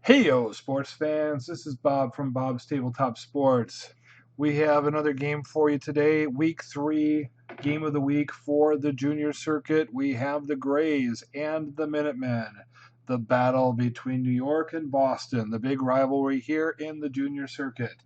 Hey yo, sports fans, this is Bob from Bob's Tabletop Sports. We have another game for you today, week 3, game of the week for the junior circuit. We have the Grays and the Minutemen, the battle between New York and Boston, the big rivalry here in the junior circuit.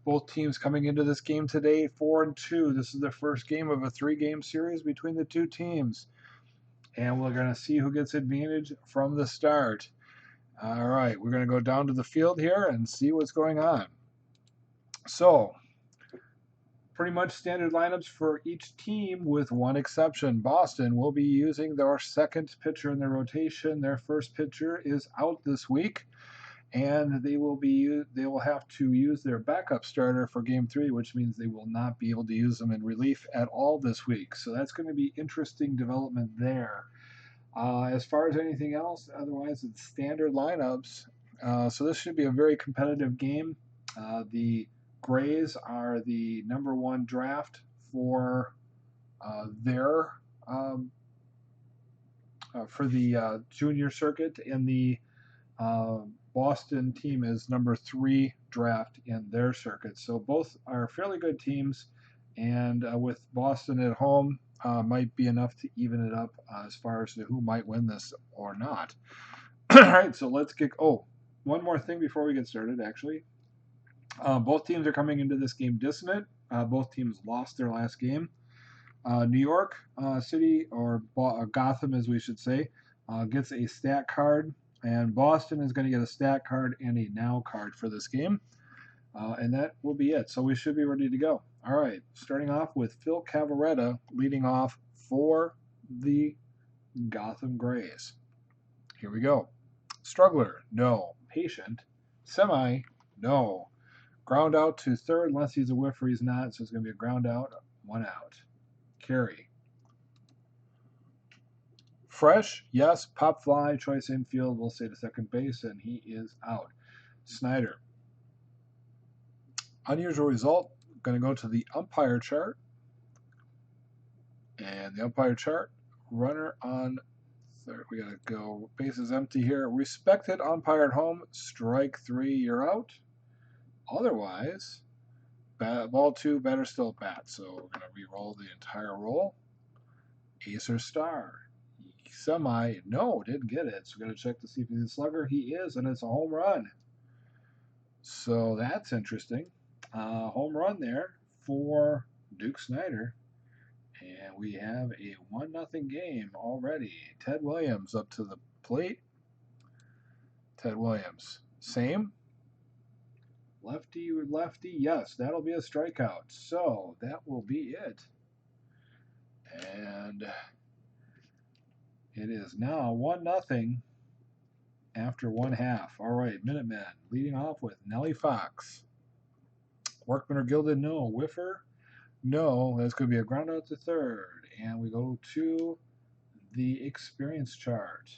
Both teams coming into this game today 4-2. This is the first game of a 3-game series between the two teams, and we're going to see who gets advantage from the start. All right, we're going to go down to the field here and see what's going on. So, pretty much standard lineups for each team with one exception. Boston will be using their second pitcher in their rotation. Their first pitcher is out this week, and they will have to use their backup starter for game 3, which means they will not be able to use them in relief at all this week. So that's going to be interesting development there. As far as anything else, otherwise it's standard lineups. So this should be a very competitive game. The Grays are the #1 draft for their for the junior circuit, and the Boston team is #3 draft in their circuit. So both are fairly good teams, and with Boston at home, might be enough to even it up as far as to who might win this or not. All right, so let's get. Oh, one more thing before we get started, actually. Both teams are coming into this game dissonant. Both teams lost their last game. New York City, or Gotham as we should say, gets a stat card, and Boston is going to get a stat card and a now card for this game. And that will be it. So we should be ready to go. All right, starting off with Phil Cavaretta leading off for the Gotham Grays. Here we go. Struggler, no. Patient, semi, no. Ground out to third unless he's a whiffer, he's not, so it's going to be a ground out, 1 out. Carry. Fresh, yes. Pop fly, choice infield, we'll say to second base, and he is out. Snyder. Unusual result, going to go to the umpire chart. And the umpire chart, runner on third. We got to go bases empty here. Respected umpire at home, strike 3, you're out. Otherwise, ball 2, batter still at bat. So we're going to re-roll the entire roll. Ace or star. Semi, no, didn't get it. So we're going to check to see if he's a slugger. He is, and it's a home run. So that's interesting. Home run there for Duke Snyder. And we have a 1-0 game already. Ted Williams up to the plate. Ted Williams. Same. Lefty with lefty. Yes, that'll be a strikeout. So that will be it. And it is now 1-0 after 1/2. All right, Minutemen leading off with Nellie Fox. Workman or Gilded, no. Whiffer, no. That's going to be a ground out to third. And we go to the experience chart.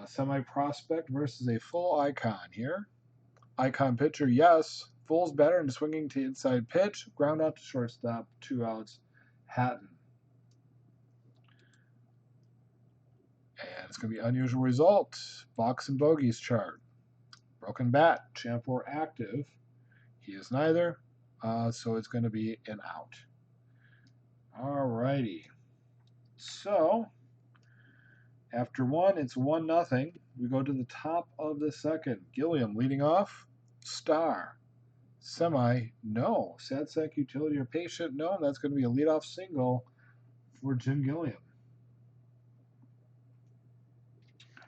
Semi-prospect versus a full icon here. Icon pitcher, yes. Full's better and swinging to inside pitch. Ground out to shortstop, 2 outs. Hatton. And it's going to be unusual result. Box and bogeys chart. Broken bat, champ or active. He is neither, so it's going to be an out. All righty. So after 1, it's 1-0. We go to the top of the second. Gilliam leading off. Star. Semi, no. Sad sack utility or patient, no. That's going to be a leadoff single for Jim Gilliam.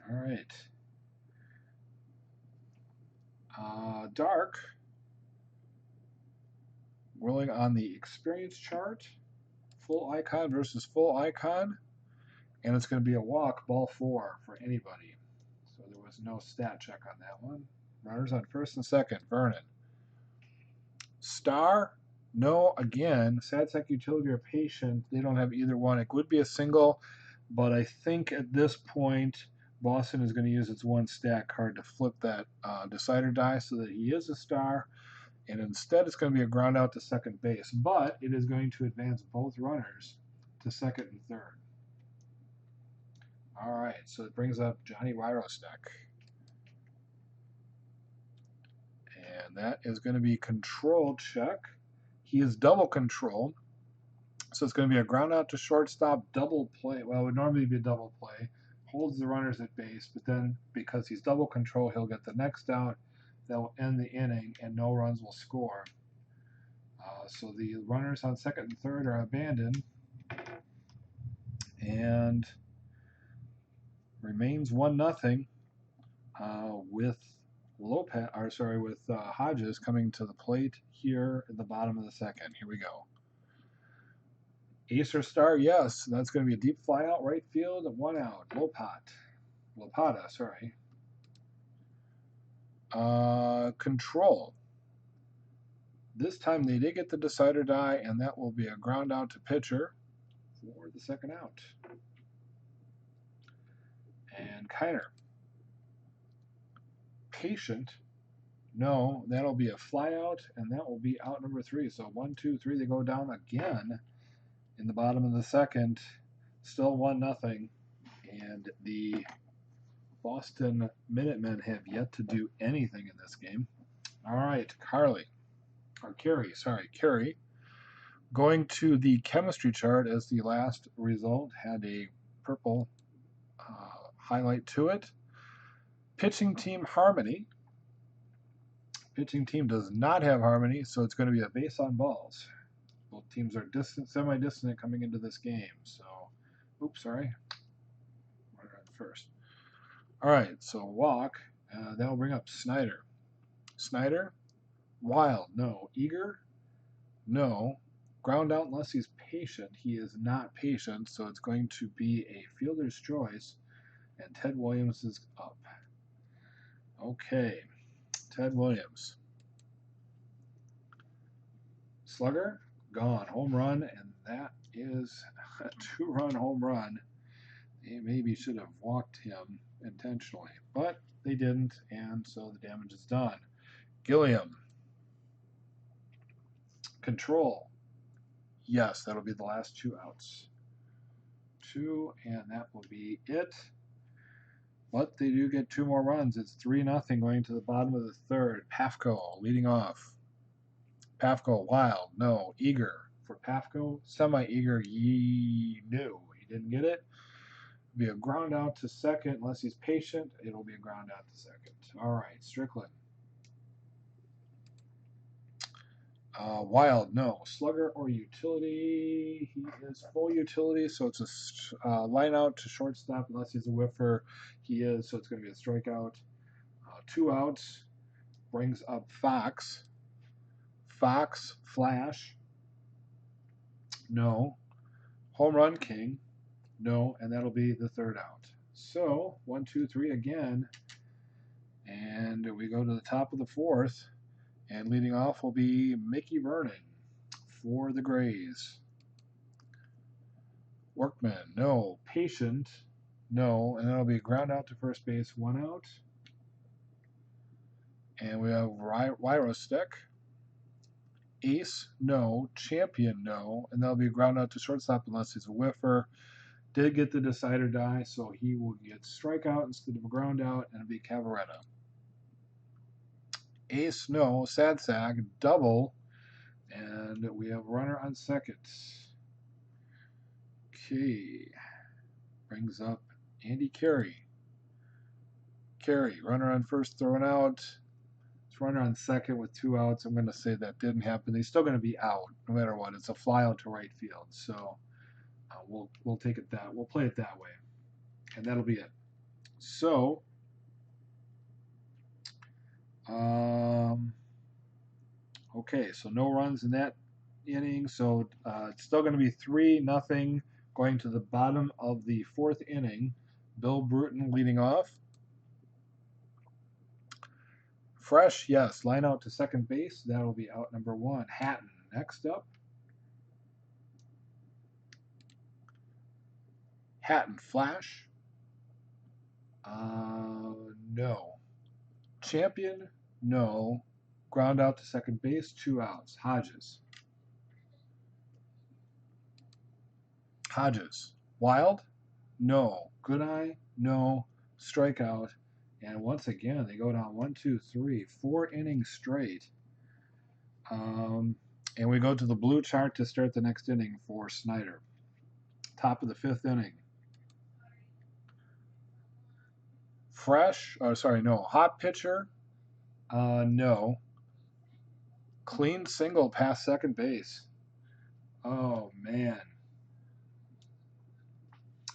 All right. Dark. Rolling on the experience chart. Full icon versus full icon. And it's going to be a walk, ball 4 for anybody. So there was no stat check on that one. Runners on first and second. Vernon. Star. No, again. Sad sack utility or patient. They don't have either one. It would be a single, but I think at this point, Boston is going to use its 1 stat card to flip that decider die so that he is a star. And instead, it's going to be a ground out to second base. But it is going to advance both runners to second and third. All right, so it brings up Johnny Wyrostek. And that is going to be control check. He is double control. So it's going to be a ground out to shortstop, double play. Well, it would normally be a double play. Holds the runners at base, but then because he's double control, he'll get the next out. That will end the inning, and no runs will score. So the runners on second and third are abandoned, and remains 1-0 with Hodges coming to the plate here at the bottom of the second. Here we go. Ace or star, yes. That's going to be a deep fly out right field, 1 out. Lopata, sorry. Control. This time they did get the decider die, and that will be a ground out to pitcher for the second out. And Kiner. Patient. No, that'll be a fly out, and that will be out number 3. So 1, 2, 3, they go down again in the bottom of the second. Still 1-0, and the Boston Minutemen have yet to do anything in this game. All right, Carey. Going to the chemistry chart as the last result had a purple highlight to it. Pitching team harmony. Pitching team does not have harmony, so it's going to be a base on balls. Both teams are semi-dissonant coming into this game. So, oops, sorry. Runner on first. All right, so walk. That will bring up Snyder. Wild, no. Eager, no. Ground out unless he's patient. He is not patient, so it's going to be a fielder's choice, and Ted Williams is up. Okay, Ted Williams. Slugger, gone. Home run, and that is a 2-run home run. They maybe should have walked him intentionally, but they didn't, and so the damage is done. Gilliam. Control. Yes, that'll be the last 2 outs. 2, and that will be it. But they do get 2 more runs. It's 3-0 going to the bottom of the third. Pafko leading off. Pafko, wild, no. Eager for Pafko. Semi-eager, no. He didn't get it. It'll be a ground out to second. Unless he's patient, it'll be a ground out to second. All right, Strickland. Wild, no. Slugger or utility. He is full utility, so it's a line out to shortstop unless he's a whiffer. He is, so it's going to be a strikeout. 2 outs. Brings up Fox. Flash. No. Home run king. No, and that'll be the 3rd out. So 1, 2, 3 again, and we go to the top of the 4th. And leading off will be Mickey Vernon for the Grays. Workman, no. Patient, no. And that'll be a ground out to first base, 1 out. And we have Wyrostek. Ace, no. Champion, no. And that'll be a ground out to shortstop unless he's a whiffer. Did get the decider die, so he will get strikeout instead of a ground out, and it'll be Cavaretta. Ace, no. Sad sack, double, and we have runner on second. Okay, brings up Andy Carey. Runner on first, thrown out. It's runner on second with 2 outs. I'm going to say that didn't happen. He's still going to be out no matter what. It's a fly out to right field, so we'll take it that. We'll play it that way, and that'll be it. So. Okay, so no runs in that inning, so it's still going to be 3-0 going to the bottom of the 4th inning. Bill Bruton leading off. Fresh, yes, line out to second base. That'll be out number 1. Hatton next up. Hatton, flash. No. Champion, no. Ground out to second base, 2 outs. Hodges. Wild? No. Goodeye? No. Strikeout. And once again, they go down 1, 2, 3, 4 innings straight. And we go to the blue chart to start the next inning for Snyder. Top of the 5th inning. Fresh, hot pitcher, no. Clean single past second base. Oh, man.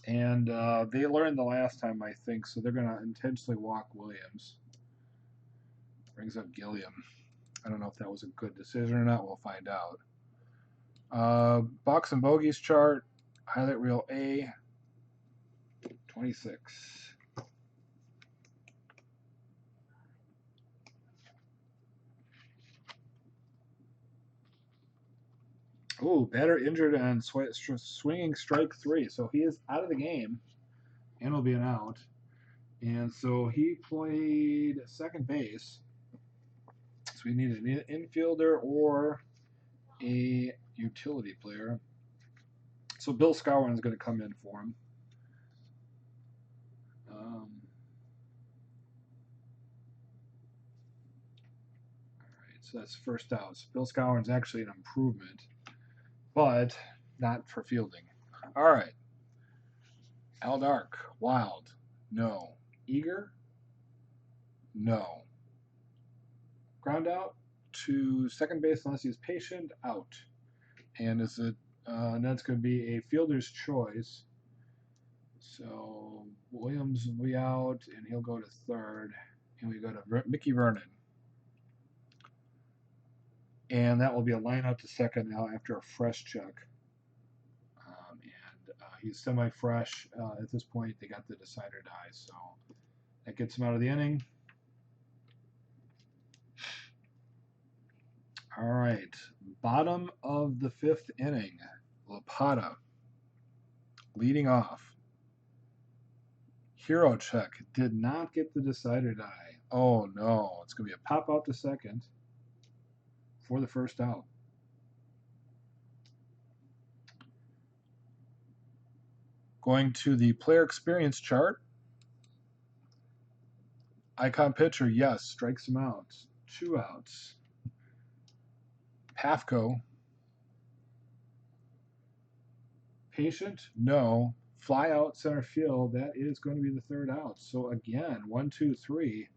And they learned the last time, I think, so they're going to intentionally walk Williams. Brings up Gilliam. I don't know if that was a good decision or not. We'll find out. Box and bogeys chart. Highlight reel A. 26. Ooh, batter injured on swinging strike 3. So he is out of the game and will be an out. And so he played second base. So we need an infielder or a utility player. So Bill Skowron is going to come in for him. All right, so that's first out. So Bill Skowron's actually an improvement, but not for fielding. All right. Al Dark, Wild, no. Eager, no. Ground out to second base unless he's patient, out. And is it? That's going to be a fielder's choice. So Williams will be out, and he'll go to third, and we go to Mickey Vernon. And that will be a line out to second now after a fresh check. He's semi-fresh at this point. They got the decider die, so that gets him out of the inning. All right, bottom of the 5th inning, Lapata leading off. Hero check did not get the decider die. Oh no, it's going to be a pop out to second for the first out. Going to the player experience chart. Icon pitcher, yes, strikes him out. 2 outs. Pafko. Patient, no. Fly out center field, that is going to be the 3rd out. So again, 1, 2, 3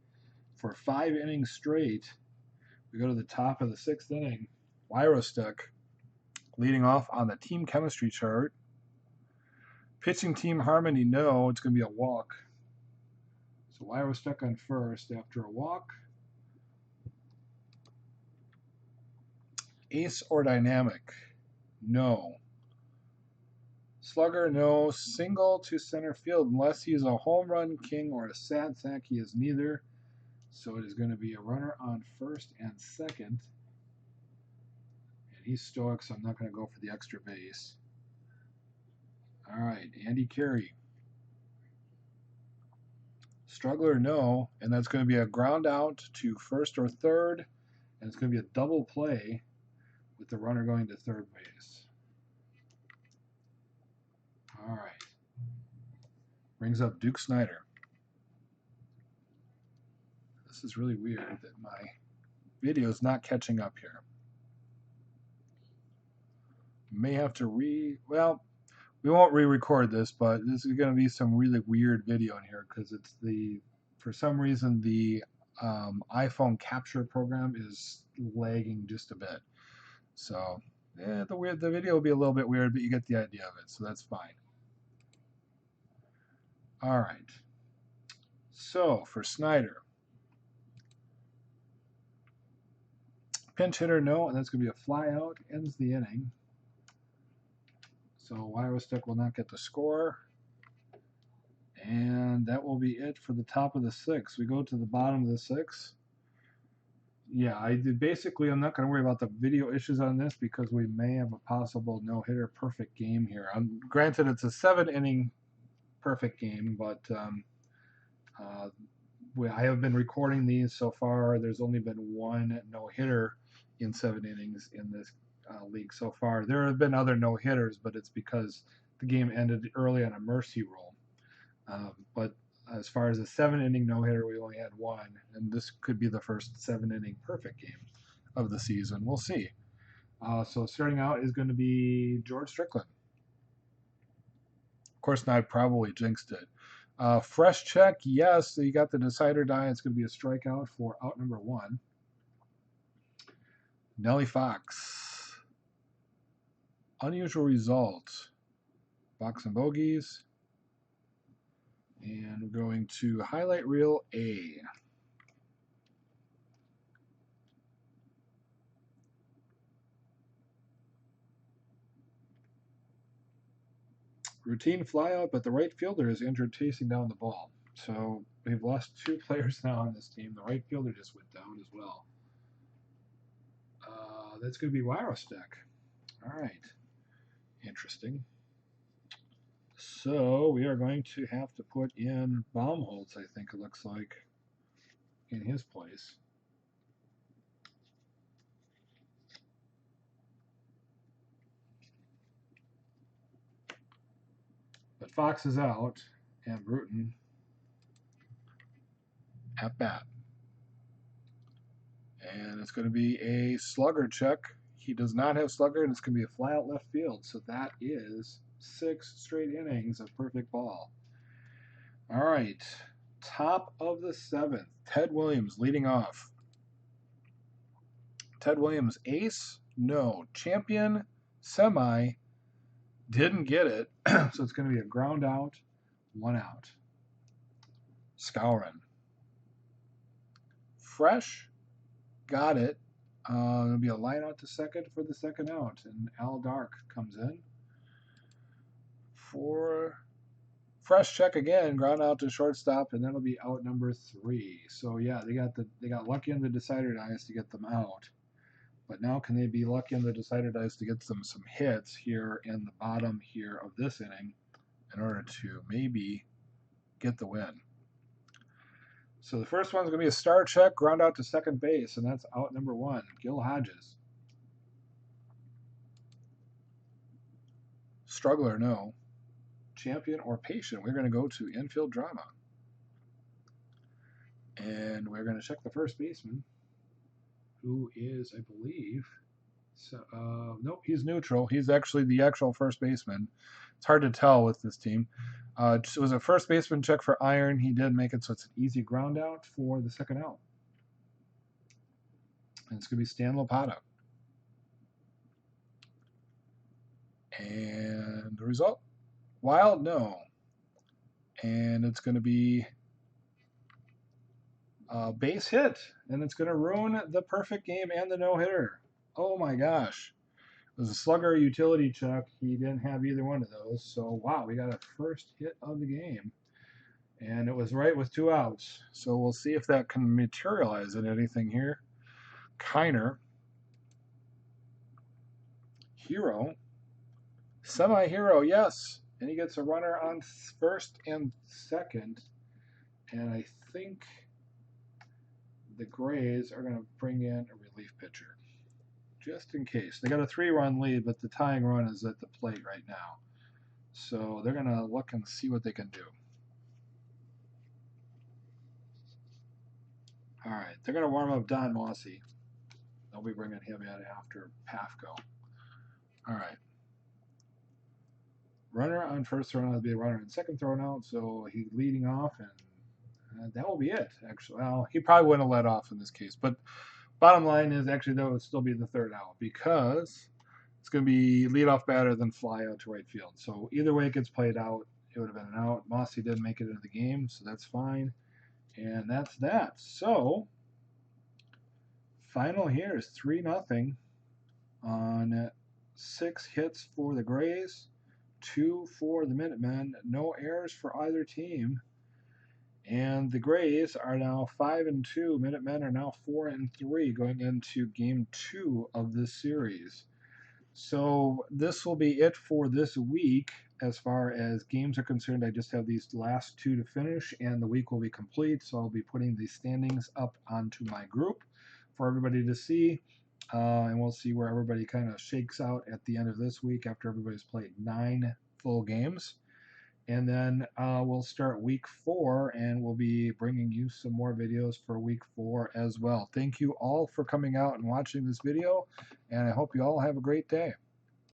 for 5 innings straight. We go to the top of the 6th inning. Wyrostek leading off on the team chemistry chart. Pitching team harmony, no. It's going to be a walk. So Wyrostek on first after a walk. Ace or dynamic, no. Slugger, no. Single to center field unless he's a home run king or a sad sack. He is neither. So it is going to be a runner on first and second. And he's stoic, so I'm not going to go for the extra base. All right, Andy Carey. Struggler, no. And that's going to be a ground out to first or third. And it's going to be a double play with the runner going to third base. All right. Brings up Duke Snyder. This is really weird that my video is not catching up here. May have to well, we won't re-record this, but this is going to be some really weird video in here because it's for some reason the iPhone capture program is lagging just a bit. So the video will be a little bit weird, but you get the idea of it, so that's fine. All right. So for Snyder, pinch hitter, no, and that's going to be a fly out. Ends the inning. So Wyrostek will not get the score. And that will be it for the top of the 6th. We go to the bottom of the 6th. Yeah, basically, I'm not going to worry about the video issues on this because we may have a possible no-hitter perfect game here. Granted, it's a 7-inning perfect game, but I have been recording these so far. There's only been 1 no-hitter in 7 innings in this league so far. There have been other no-hitters, but it's because the game ended early on a mercy rule. But As far as a 7-inning no-hitter, we only had one, and this could be the first 7-inning perfect game of the season. We'll see. So starting out is going to be George Strickland. Of course, I probably jinxed it. Fresh check, yes. So you got the decider die. It's going to be a strikeout for out number 1. Nelly Fox. Unusual result. Box and bogeys. And we're going to highlight reel A. Routine flyout, but the right fielder is injured chasing down the ball. So we've lost 2 players now on this team. The right fielder just went down as well. That's going to be Wyrostek. All right. Interesting. So we are going to have to put in Baumholtz, I think it looks like, in his place. But Fox is out, and Bruton at bat. And it's going to be a slugger check. He does not have slugger, and it's going to be a fly out left field. So that is 6 straight innings of perfect ball. All right. Top of the 7th. Ted Williams leading off. Ted Williams, ace? No. Champion? Semi? Didn't get it. So it's going to be a ground out, 1 out. Scourin. Fresh? Got it. It'll be a line out to second for the second out, and Al Dark comes in for fresh check again, ground out to shortstop, and that'll be out number 3. So yeah, they got lucky on the decider dice to get them out, but now can they be lucky on the decider dice to get them some hits here in the bottom here of this inning in order to maybe get the win? So the first one's going to be a star check, ground out to second base, and that's out number 1, Gil Hodges. Struggler, no. Champion or patient, we're going to go to infield drama. And we're going to check the first baseman, who is, I believe, nope, he's neutral. He's actually the actual first baseman. It's hard to tell with this team. It was a first baseman check for Iron. He did make it, so it's an easy ground out for the second out. And it's going to be Stan Lopata. And the result? Wild, no. And it's going to be a base hit. And it's going to ruin the perfect game and the no-hitter. Oh my gosh. It was a slugger utility check. He didn't have either one of those. So, wow, we got a first hit of the game. And it was right with 2 outs. So we'll see if that can materialize in anything here. Kiner. Hero. Semi-hero, yes. And he gets a runner on first and second. And I think the Grays are going to bring in a relief pitcher, just in case. They got a 3-run lead, but the tying run is at the plate right now. So they're going to look and see what they can do. All right, they're going to warm up Don Mossy. They'll be bringing him in after Pafko. All right. Runner on first thrown out will be a runner on second thrown out, so he's leading off, and that will be it, actually. Well, he probably wouldn't have led off in this case, but bottom line is actually that would still be the third out because it's going to be leadoff batter then fly out to right field. So either way it gets played out, it would have been an out. Mossy didn't make it into the game, so that's fine. And that's that. So final here is 3-0 on 6 hits for the Grays, 2 for the Minutemen. No errors for either team. And the Grays are now 5-2. Minutemen are now 4-3 going into game 2 of this series. So this will be it for this week as far as games are concerned. I just have these last 2 to finish, and the week will be complete. So I'll be putting the standings up onto my group for everybody to see. And we'll see where everybody kind of shakes out at the end of this week after everybody's played 9 full games. And then we'll start week 4, and we'll be bringing you some more videos for week 4 as well. Thank you all for coming out and watching this video, and I hope you all have a great day.